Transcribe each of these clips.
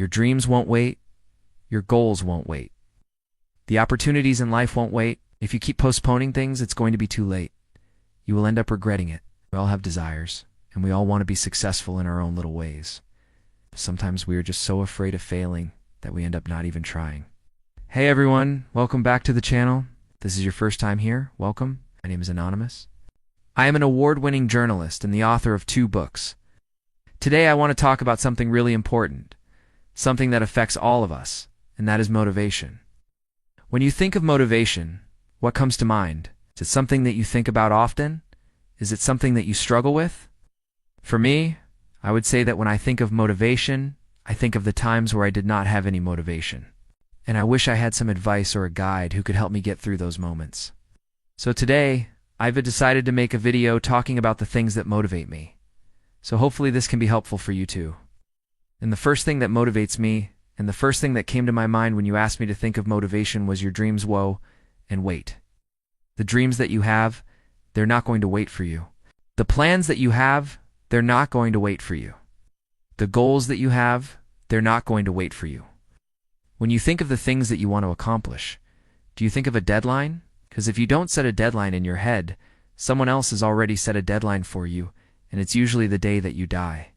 Your dreams won't wait. Your goals won't wait. The opportunities in life won't wait. If you keep postponing things, it's going to be too late. You will end up regretting it. We all have desires, and we all want to be successful in our own little ways. Sometimes we are just so afraid of failing that we end up not even trying. Hey everyone, welcome back to the channel. If this is your first time here, welcome. My name is Anonymous. I am an award-winning journalist and the author of 2 books. Today I want to talk about something really important, something that affects all of us, and that is motivation. When you think of motivation, what comes to mind? Is it something that you think about often? Is it something that you struggle with? For me, I would say that when I think of motivation, I think of the times where I did not have any motivation. And I wish I had some advice or a guide who could help me get through those moments. So today, I've decided to make a video talking about the things that motivate me. So hopefully this can be helpful for you too. And the first thing that motivates me, and the first thing that came to my mind when you asked me to think of motivation, was your dreams woe and wait. The dreams that you have, they're not going to wait for you. The plans that you have, they're not going to wait for you. The goals that you have, they're not going to wait for you. When you think of the things that you want to accomplish, do you think of a deadline? Because if you don't set a deadline in your head, someone else has already set a deadline for you, and it's usually the day that you die.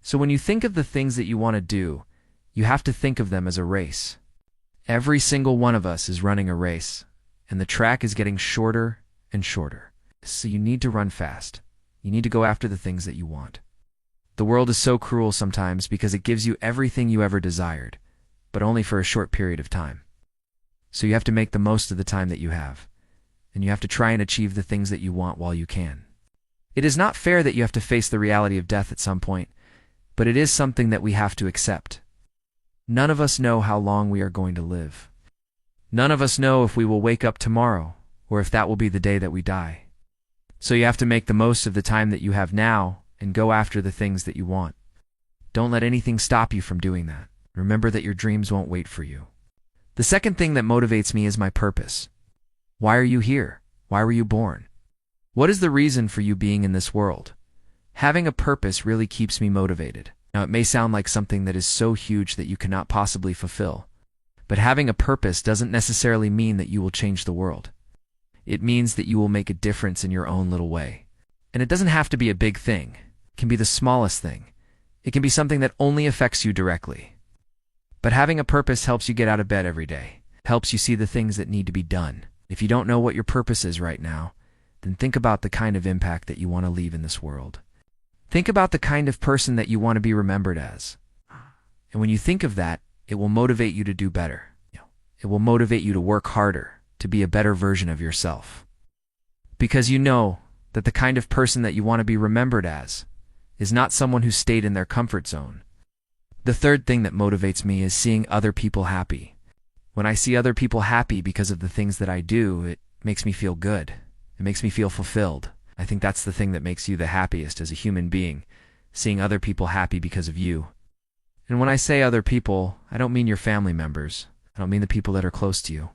So when you think of the things that you want to do, you have to think of them as a race. Every single one of us is running a race, and the track is getting shorter and shorter. So you need to run fast. You need to go after the things that you want. The world is so cruel sometimes because it gives you everything you ever desired, but only for a short period of time. So you have to make the most of the time that you have, and you have to try and achieve the things that you want while you can. It is not fair that you have to face the reality of death at some point, but it is something that we have to accept. None of us know how long we are going to live. None of us know if we will wake up tomorrow, or if that will be the day that we die. So you have to make the most of the time that you have now and go after the things that you want. Don't let anything stop you from doing that. Remember that your dreams won't wait for you. The second thing that motivates me is my purpose. Why are you here? Why were you born? What is the reason for you being in this world? Having a purpose really keeps me motivated. Now, it may sound like something that is so huge that you cannot possibly fulfill, but having a purpose doesn't necessarily mean that you will change the world. It means that you will make a difference in your own little way. And it doesn't have to be a big thing. It can be the smallest thing. It can be something that only affects you directly. But having a purpose helps you get out of bed every day. It helps you see the things that need to be done. If you don't know what your purpose is right now, then think about the kind of impact that you want to leave in this world. Think about the kind of person that you want to be remembered as. And when you think of that, it will motivate you to do better. It will motivate you to work harder, to be a better version of yourself. Because you know that the kind of person that you want to be remembered as is not someone who stayed in their comfort zone. The third thing that motivates me is seeing other people happy. When I see other people happy because of the things that I do, it makes me feel good. It makes me feel fulfilled. I think that's the thing that makes you the happiest as a human being, seeing other people happy because of you. And when I say other people, I don't mean your family members. I don't mean the people that are close to you.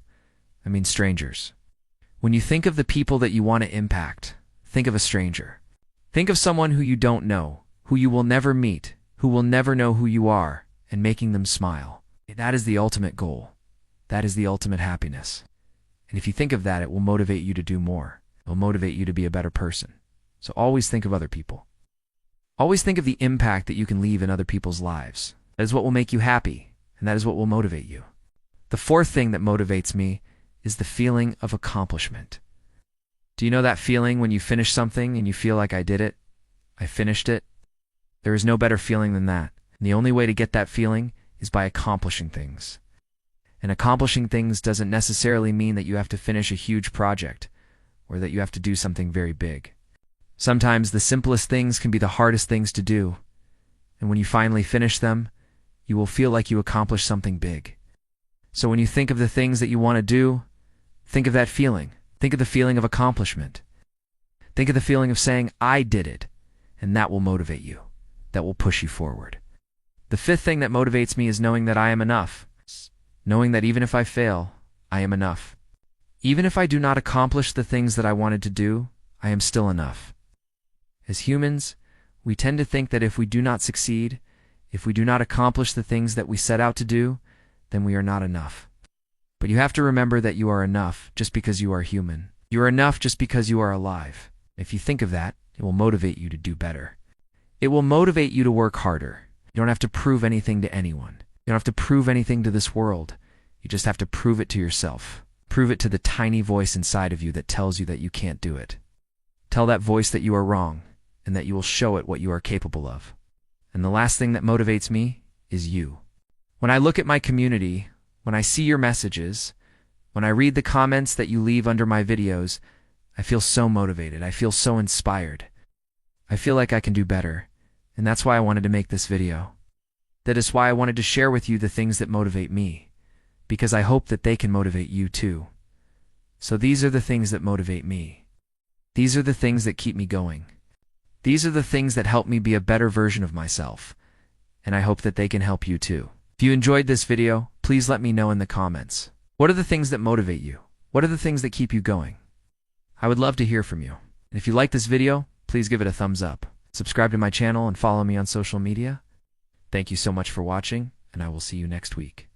I mean strangers. When you think of the people that you want to impact, think of a stranger. Think of someone who you don't know, who you will never meet, who will never know who you are, and making them smile. That is the ultimate goal. That is the ultimate happiness. And if you think of that, it will motivate you to do more. It will motivate you to be a better person. So always think of other people. Always think of the impact that you can leave in other people's lives. That is what will make you happy, and that is what will motivate you. The fourth thing that motivates me is the feeling of accomplishment. Do you know that feeling when you finish something and you feel like I did it? I finished it? There is no better feeling than that. And the only way to get that feeling is by accomplishing things. And accomplishing things doesn't necessarily mean that you have to finish a huge project or that you have to do something very big. Sometimes the simplest things can be the hardest things to do. And when you finally finish them, you will feel like you accomplished something big. So when you think of the things that you want to do, think of that feeling. Think of the feeling of accomplishment. Think of the feeling of saying, I did it. And that will motivate you. That will push you forward. The fifth thing that motivates me is knowing that I am enough. Knowing that even if I fail, I am enough. Even if I do not accomplish the things that I wanted to do, I am still enough. As humans, we tend to think that if we do not succeed, If we do not accomplish the things that we set out to do, then we are not enough. But you have to remember that you are enough just because you are human. You are enough just because you are alive. If you think of that, it will motivate you to do better. It will motivate you to work harder. You don't have to prove anything to anyone. You don't have to prove anything to this world. You just have to prove it to yourself. Prove it to the tiny voice inside of you that tells you that you can't do it. Tell that voice that you are wrong and that you will show it what you are capable of. And the last thing that motivates me is you. When I look at my community, when I see your messages, when I read the comments that you leave under my videos, I feel so motivated. I feel so inspired. I feel like I can do better, and that's why I wanted to make this video. That is why I wanted to share with you the things that motivate me, because I hope that they can motivate you too. So these are the things that motivate me. These are the things that keep me going. These are the things that help me be a better version of myself, and I hope that they can help you too. If you enjoyed this video, please let me know in the comments. What are the things that motivate you? What are the things that keep you going? I would love to hear from you. And if you like this video, please give it a thumbs up. Subscribe to my channel and follow me on social media. Thank you so much for watching, and I will see you next week.